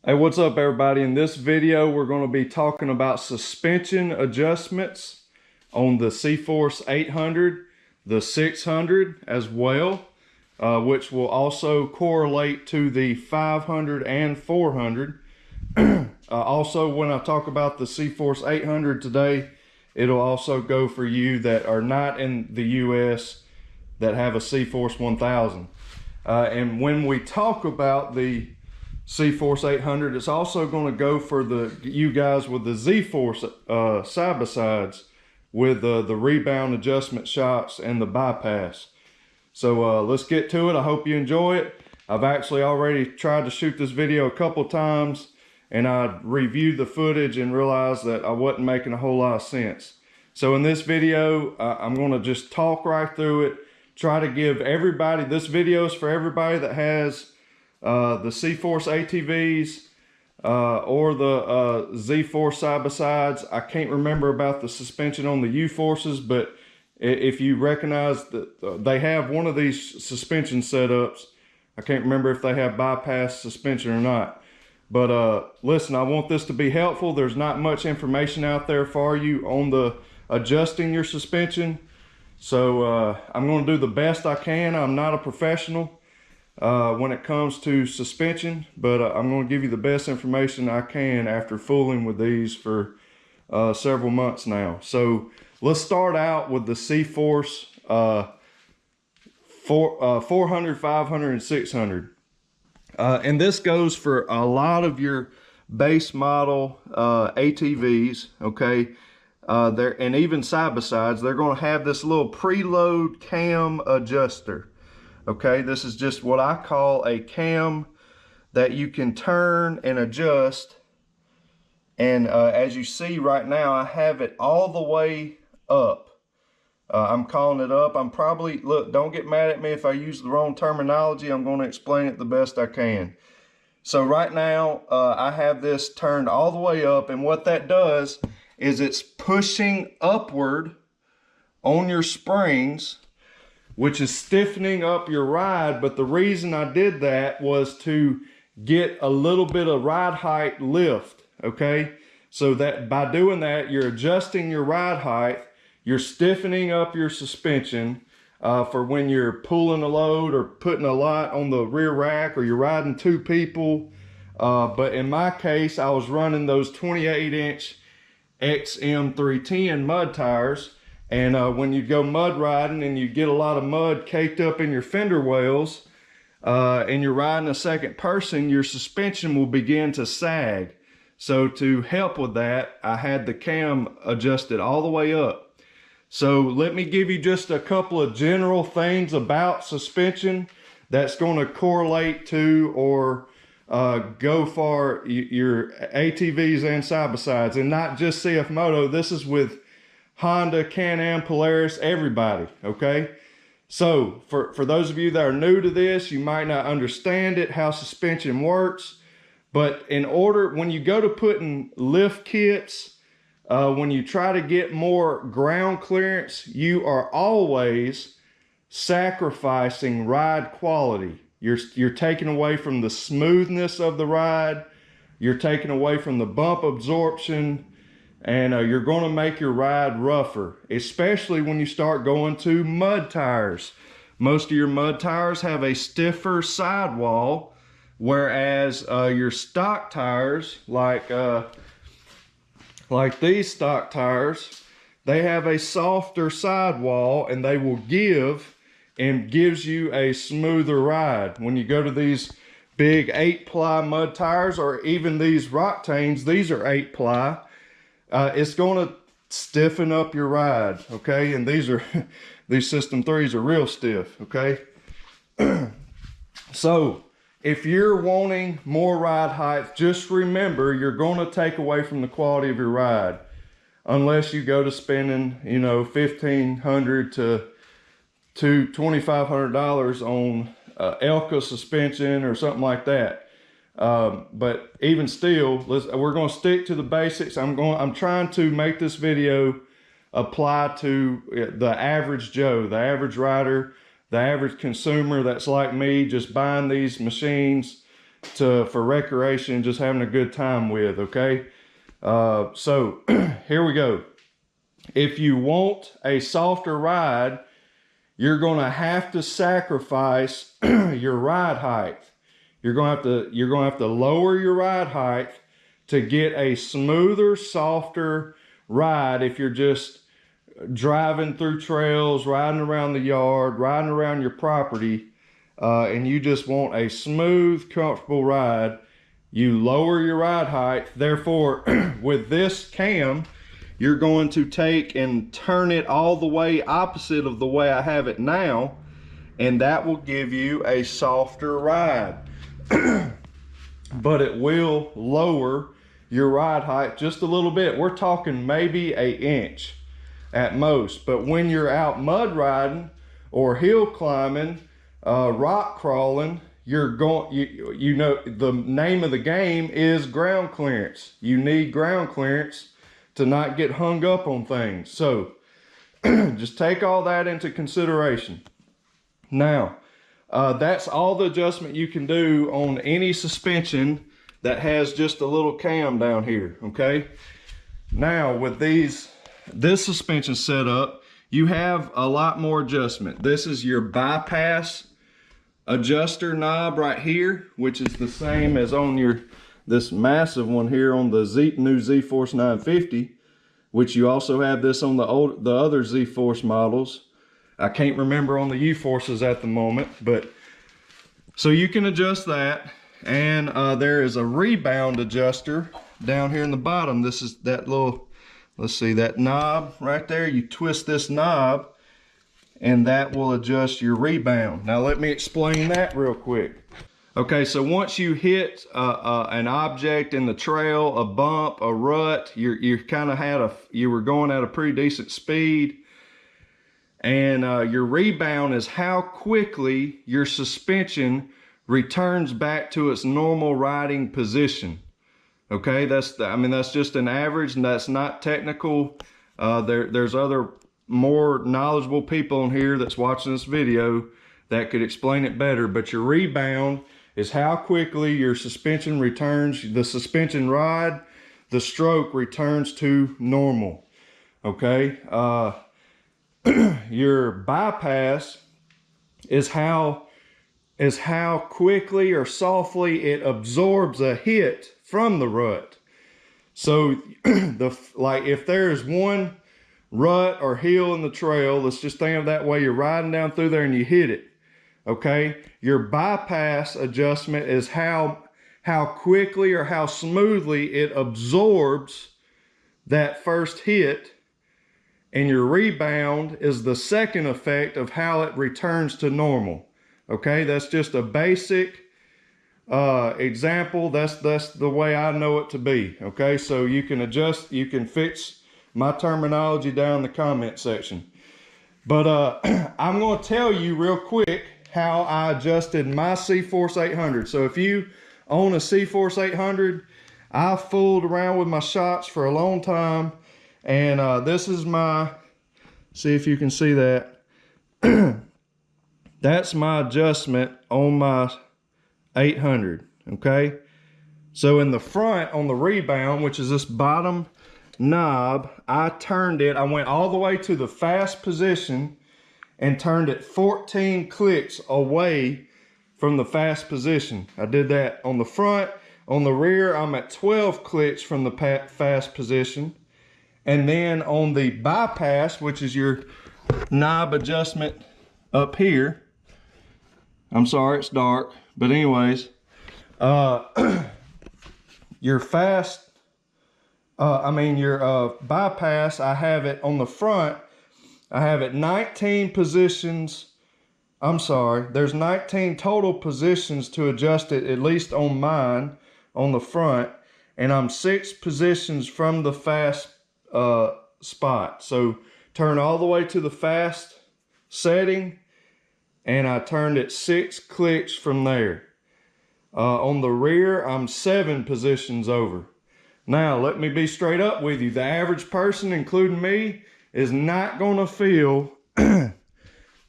Hey, what's up everybody? In this video, we're going to be talking about suspension adjustments on the CForce 800, the 600 as well, which will also correlate to the 500 and 400. Also, when I talk about the CForce 800 today, it'll also go for you that are not in the US that have a CForce 1000. And when we talk about the CForce 800, it's also going to go for you guys with the ZFORCE side-by-sides with the rebound adjustment shots and the bypass. So let's get to it. I hope you enjoy it. I've actually already tried to shoot this video a couple times, and I reviewed the footage and realized that I wasn't making a whole lot of sense. So in this video, I'm going to just talk right through it, try to give everybody, this video is for everybody that has the CForce ATVs or the ZFORCE side-by-sides. I can't remember about the suspension on the UFORCEs, but if you recognize that they have one of these suspension setups, I can't remember if they have bypass suspension or not. But listen, I want this to be helpful. There's not much information out there for you on the adjusting your suspension. So I'm going to do the best I can. I'm not a professional when it comes to suspension, but I'm going to give you the best information I can after fooling with these for several months now. So let's start out with the CForce 400, 500, and 600. And this goes for a lot of your base model ATVs, okay? And even side-by-sides, they're going to have this little preload cam adjuster. Okay, this is just what I call a cam that you can turn and adjust. And as you see right now, I have it all the way up. I'm calling it up. I'm probably, look, don't get mad at me if I use the wrong terminology. I'm going to explain it the best I can. So right now, I have this turned all the way up. And what that does is it's pushing upward on your springs, which is stiffening up your ride. But the reason I did that was to get a little bit of ride height lift, okay? So that by doing that, you're adjusting your ride height, you're stiffening up your suspension for when you're pulling a load or putting a lot on the rear rack, or you're riding two people. But in my case, I was running those 28-inch XM310 mud tires. And when you go mud riding and you get a lot of mud caked up in your fender wells, and you're riding a second person, your suspension will begin to sag. So to help with that, I had the cam adjusted all the way up. So let me give you just a couple of general things about suspension that's going to correlate to or go for your ATVs and side-by-sides, and not just CFMOTO. This is with Honda, Can-Am, Polaris, everybody, okay? So for those of you that are new to this, you might not understand it, how suspension works. But in order, when you go to putting lift kits, when you try to get more ground clearance, you are always sacrificing ride quality. You're taking away from the smoothness of the ride. You're taking away from the bump absorption. And you're going to make your ride rougher, especially when you start going to mud tires. Most of your mud tires have a stiffer sidewall, whereas your stock tires, like these stock tires, they have a softer sidewall, and they will give and gives you a smoother ride. When you go to these big 8-ply mud tires, or even these Roctanes, these are 8-ply. It's going to stiffen up your ride, okay? And these System 3s are real stiff, okay? So if you're wanting more ride height, just remember you're going to take away from the quality of your ride, unless you go to spending, you know, $1,500 to $2,500 on Elka suspension or something like that. But even still, we're going to stick to the basics. I'm trying to make this video apply to the average Joe, the average rider, the average consumer that's like me, just buying these machines for recreation, just having a good time with, okay? So here we go. If you want a softer ride, you're gonna have to sacrifice your ride height. You're gonna have to lower your ride height to get a smoother, softer ride if you're just driving through trails, riding around the yard, riding around your property, and you just want a smooth, comfortable ride. You lower your ride height. Therefore, with this cam, you're going to take and turn it all the way opposite of the way I have it now, and that will give you a softer ride. But it will lower your ride height just a little bit. We're talking maybe an inch at most. But when you're out mud riding or hill climbing, rock crawling, you're going, you know, the name of the game is ground clearance. You need ground clearance to not get hung up on things. So just take all that into consideration. Now, that's all the adjustment you can do on any suspension that has just a little cam down here, okay? Now, with this suspension setup, you have a lot more adjustment. This is your bypass adjuster knob right here, which is the same as on this massive one here on the new ZForce 950, which you also have this on the other ZForce models. I can't remember on the UFORCEs at the moment, but so you can adjust that. And there is a rebound adjuster down here in the bottom. This is that little, let's see, that knob right there. You twist this knob and that will adjust your rebound. Now let me explain that real quick. Okay, so once you hit an object in the trail, a bump, a rut, you were going at a pretty decent speed, and your rebound is how quickly your suspension returns back to its normal riding position. Okay, that's just an average, and that's not technical. There's other more knowledgeable people in here that's watching this video that could explain it better, but your rebound is how quickly your suspension returns, the suspension ride, the stroke returns to normal. Okay, your bypass is how quickly or softly it absorbs a hit from the rut. So like if there's one rut or hill in the trail, let's just think of that way, you're riding down through there and you hit it. Okay, your bypass adjustment is how quickly or how smoothly it absorbs that first hit, and your rebound is the second effect of how it returns to normal. Okay, that's just a basic example. That's the way I know it to be. Okay, so you can adjust, you can fix my terminology down in the comment section. But I'm going to tell you real quick how I adjusted my CForce 800. So if you own a CForce 800, I fooled around with my shots for a long time, and this is my, see if you can see that. That's my adjustment on my 800, okay? So in the front, on the rebound, which is this bottom knob, I turned it, I went all the way to the fast position and turned it 14 clicks away from the fast position. I did that on the front. On the rear, I'm at 12 clicks from the fast position. And then on the bypass, which is your knob adjustment up here, I'm sorry, it's dark, but anyways, your bypass, I have it on the front, I have it 19 positions. I'm sorry, there's 19 total positions to adjust it, at least on mine, on the front, and I'm 6 positions from the fast spot. So turn all the way to the fast setting, and I turned it 6 clicks from there. On the rear, I'm 7 positions over. Now, let me be straight up with you. The average person, including me, is not going to feel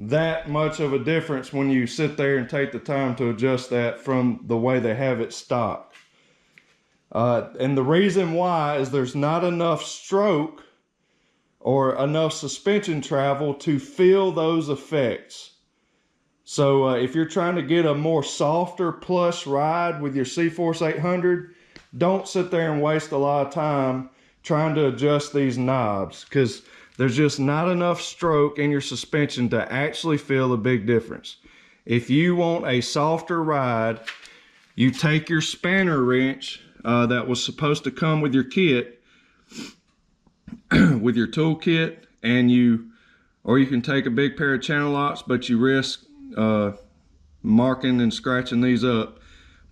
that much of a difference when you sit there and take the time to adjust that from the way they have it stocked. And the reason why is there's not enough stroke or enough suspension travel to feel those effects. So if you're trying to get a more softer plush ride with your CForce 800, don't sit there and waste a lot of time trying to adjust these knobs, because there's just not enough stroke in your suspension to actually feel a big difference. If you want a softer ride, you take your spanner wrench that was supposed to come with your kit, with your tool kit, and or you can take a big pair of channel locks, but you risk marking and scratching these up.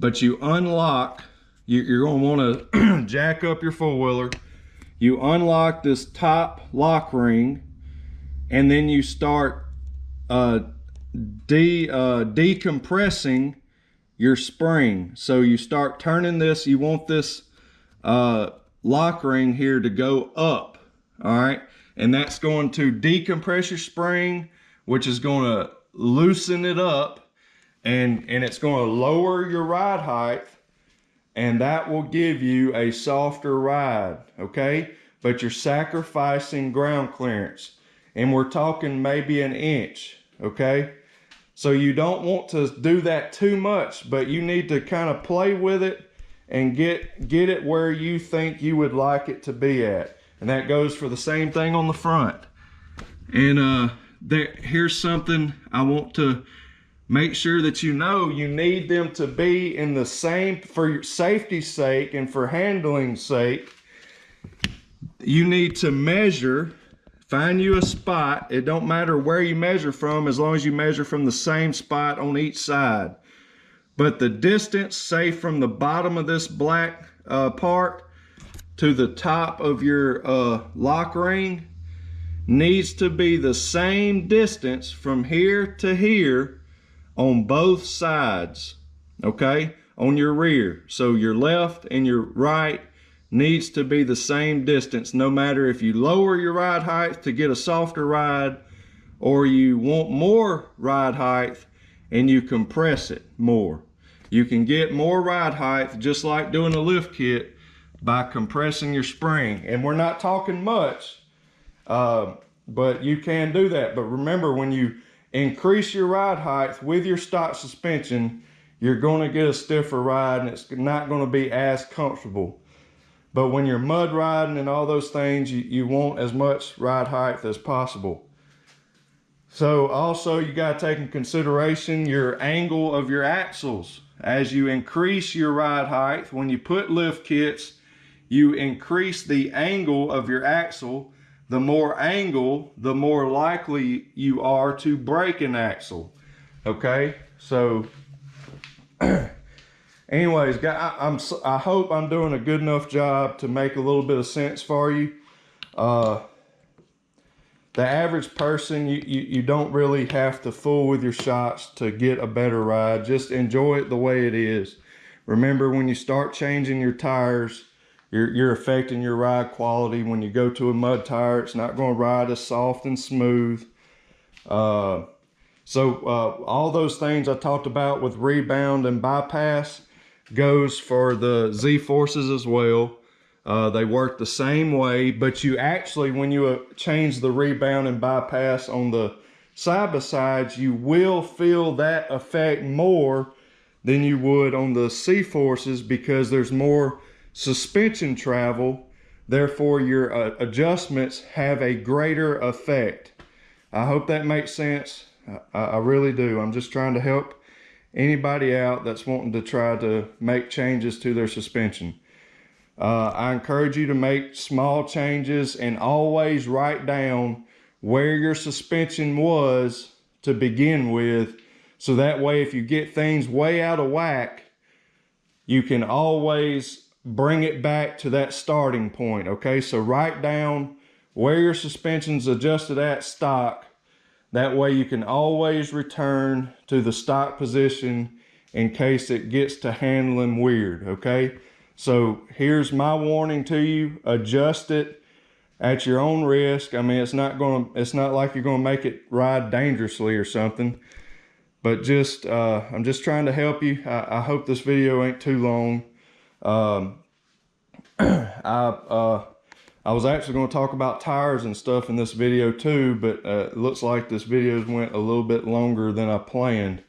But you unlock, you're going to want to jack up your four-wheeler. You unlock this top lock ring, and then you start decompressing your spring. So you start turning this, you want this lock ring here to go up, all right? And that's going to decompress your spring, which is going to loosen it up, and it's going to lower your ride height, and that will give you a softer ride, okay? But you're sacrificing ground clearance, and we're talking maybe an inch, okay? So you don't want to do that too much, but you need to kind of play with it and get it where you think you would like it to be at. And that goes for the same thing on the front. And here's something I want to make sure that you know. You need them to be in the same, for your safety's sake and for handling's sake. You need to measure, find you a spot. It don't matter where you measure from, as long as you measure from the same spot on each side. But the distance, say from the bottom of this black part to the top of your lock ring, needs to be the same distance from here to here on both sides, okay, on your rear. So your left and your right needs to be the same distance, no matter if you lower your ride height to get a softer ride, or you want more ride height and you compress it more. You can get more ride height just like doing a lift kit by compressing your spring. And we're not talking much, but you can do that. But remember, when you increase your ride height with your stock suspension, you're going to get a stiffer ride, and it's not going to be as comfortable. But when you're mud riding and all those things, you want as much ride height as possible. So also you got to take in consideration your angle of your axles. As you increase your ride height, when you put lift kits, you increase the angle of your axle. The more angle, the more likely you are to break an axle. Okay, so anyways, I hope I'm doing a good enough job to make a little bit of sense for you. The average person, you don't really have to fool with your shots to get a better ride. Just enjoy it the way it is. Remember, when you start changing your tires, you're affecting your ride quality. When you go to a mud tire, it's not going to ride as soft and smooth. So all those things I talked about with rebound and bypass goes for the ZFORCEs as well. They work the same way, but you actually, when you change the rebound and bypass on the side-by-sides, you will feel that effect more than you would on the CForces, because there's more suspension travel. Therefore, your adjustments have a greater effect. I hope that makes sense. I really do. I'm just trying to help anybody out that's wanting to try to make changes to their suspension. I encourage you to make small changes and always write down where your suspension was to begin with, so that way if you get things way out of whack, you can always bring it back to that starting point. Okay, so write down where your suspension's adjusted at stock. That way you can always return to the stock position in case it gets to handling weird. Okay, so here's my warning to you: adjust it at your own risk. I mean, it's not like you're gonna make it ride dangerously or something, but just I'm just trying to help you. I hope this video ain't too long. I was actually going to talk about tires and stuff in this video too, but it looks like this video went a little bit longer than I planned.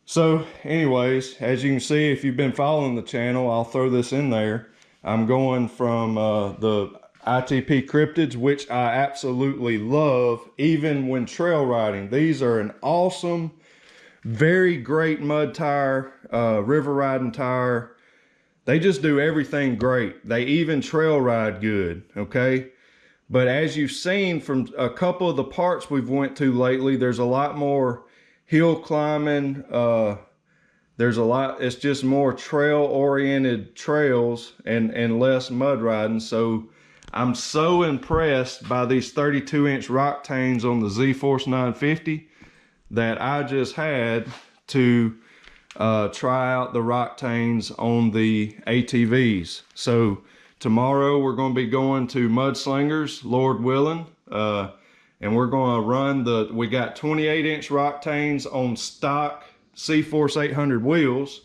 So anyways, as you can see, if you've been following the channel, I'll throw this in there. I'm going from the ITP cryptids, which I absolutely love, even when trail riding. These are an awesome, very great mud tire, river riding tire. They just do everything great. They even trail ride good, okay? But as you've seen from a couple of the parts we've went to lately, there's a lot more hill climbing. It's just more trail-oriented trails and less mud riding. So I'm so impressed by these 32-inch Rocktanes on the ZFORCE 950 that I just had to try out the Rocktanes on the ATVs. So tomorrow we're going to be going to Mudslingers, Lord willing, and we're going to run we got 28-inch Rocktanes on stock CForce 800 wheels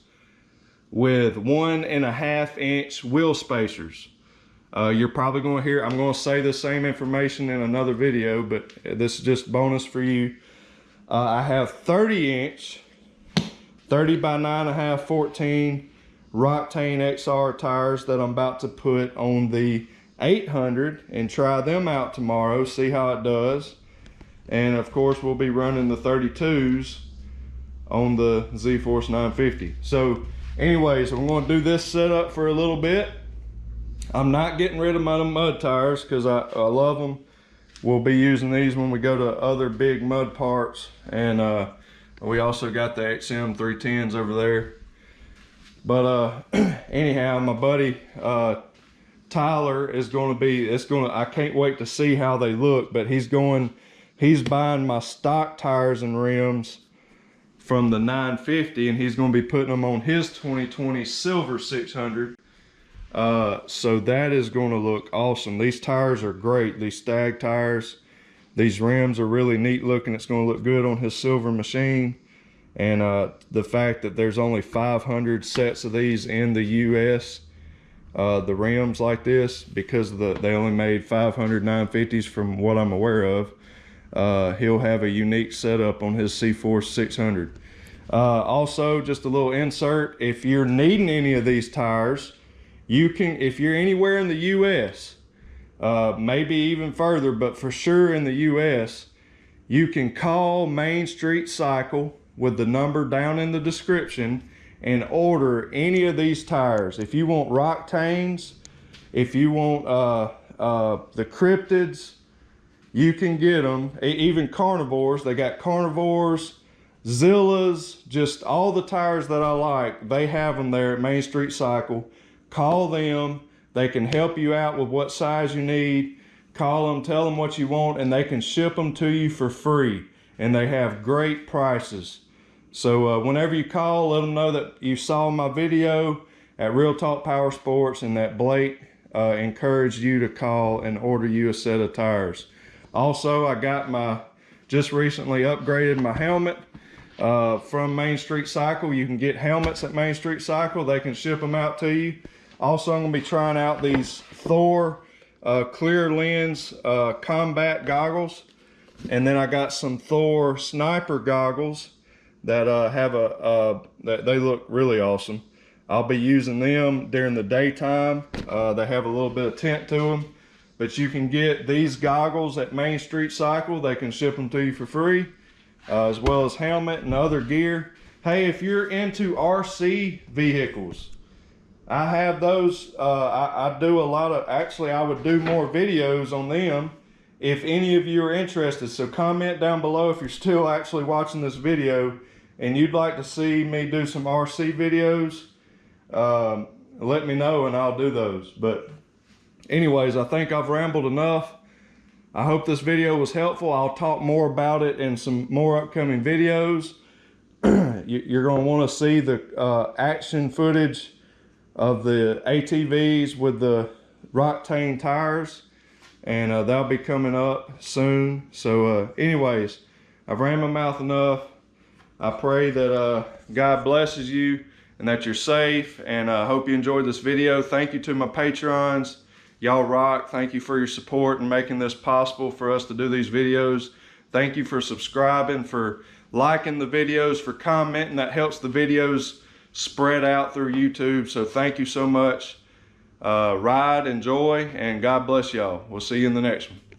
with 1.5-inch wheel spacers. You're probably going to hear, I'm going to say the same information in another video, but this is just bonus for you. I have 30-inch 30 by 9.5 14 Roctane XR tires that I'm about to put on the 800 and try them out tomorrow, see how it does. And of course we'll be running the 32s on the ZFORCE 950. So anyways, I'm going to do this setup for a little bit. I'm not getting rid of my mud tires because I love them. We'll be using these when we go to other big mud parts, and we also got the XM 310s over there. But anyhow, my buddy Tyler is going to be, I can't wait to see how they look, but he's buying my stock tires and rims from the 950, and he's going to be putting them on his 2020 Silver 600. So that is going to look awesome. These tires are great, these Stag tires. These rims are really neat looking. It's going to look good on his silver machine. And the fact that there's only 500 sets of these in the US, the rims like this, because they only made 500 950s from what I'm aware of, he'll have a unique setup on his CForce 600. Also, just a little insert, if you're needing any of these tires, you can, if you're anywhere in the US, maybe even further, but for sure in the US, you can call Main Street Cycle with the number down in the description and order any of these tires. If you want Rocktanes, if you want the cryptids, you can get them. Even carnivores, they got carnivores, Zillas, just all the tires that I like, they have them there at Main Street Cycle. Call them. They can help you out with what size you need. Call them, tell them what you want, and they can ship them to you for free. And they have great prices. So whenever you call, let them know that you saw my video at Real Talk Powersports and that Blake encouraged you to call and order you a set of tires. Also, I got just recently upgraded my helmet from Main Street Cycle. You can get helmets at Main Street Cycle. They can ship them out to you. Also, I'm going to be trying out these Thor clear lens combat goggles. And then I got some Thor sniper goggles that they look really awesome. I'll be using them during the daytime. They have a little bit of tint to them. But you can get these goggles at Main Street Cycle. They can ship them to you for free, as well as helmet and other gear. Hey, if you're into RC vehicles, I have those. I do a lot of, actually I would do more videos on them if any of you are interested. So comment down below if you're still actually watching this video and you'd like to see me do some RC videos. Let me know and I'll do those. But anyways, I think I've rambled enough. I hope this video was helpful. I'll talk more about it in some more upcoming videos. You're going to want to see the action footage of the ATVs with the Roctane tires, and that'll be coming up soon. So anyways, I've ran my mouth enough. I pray that God blesses you and that you're safe, and I hope you enjoyed this video. Thank you to my Patreons. Y'all rock. Thank you for your support and making this possible for us to do these videos. Thank you for subscribing, for liking the videos, for commenting. That helps the videos spread out through YouTube. So thank you so much. Ride, enjoy, and God bless y'all. We'll see you in the next one.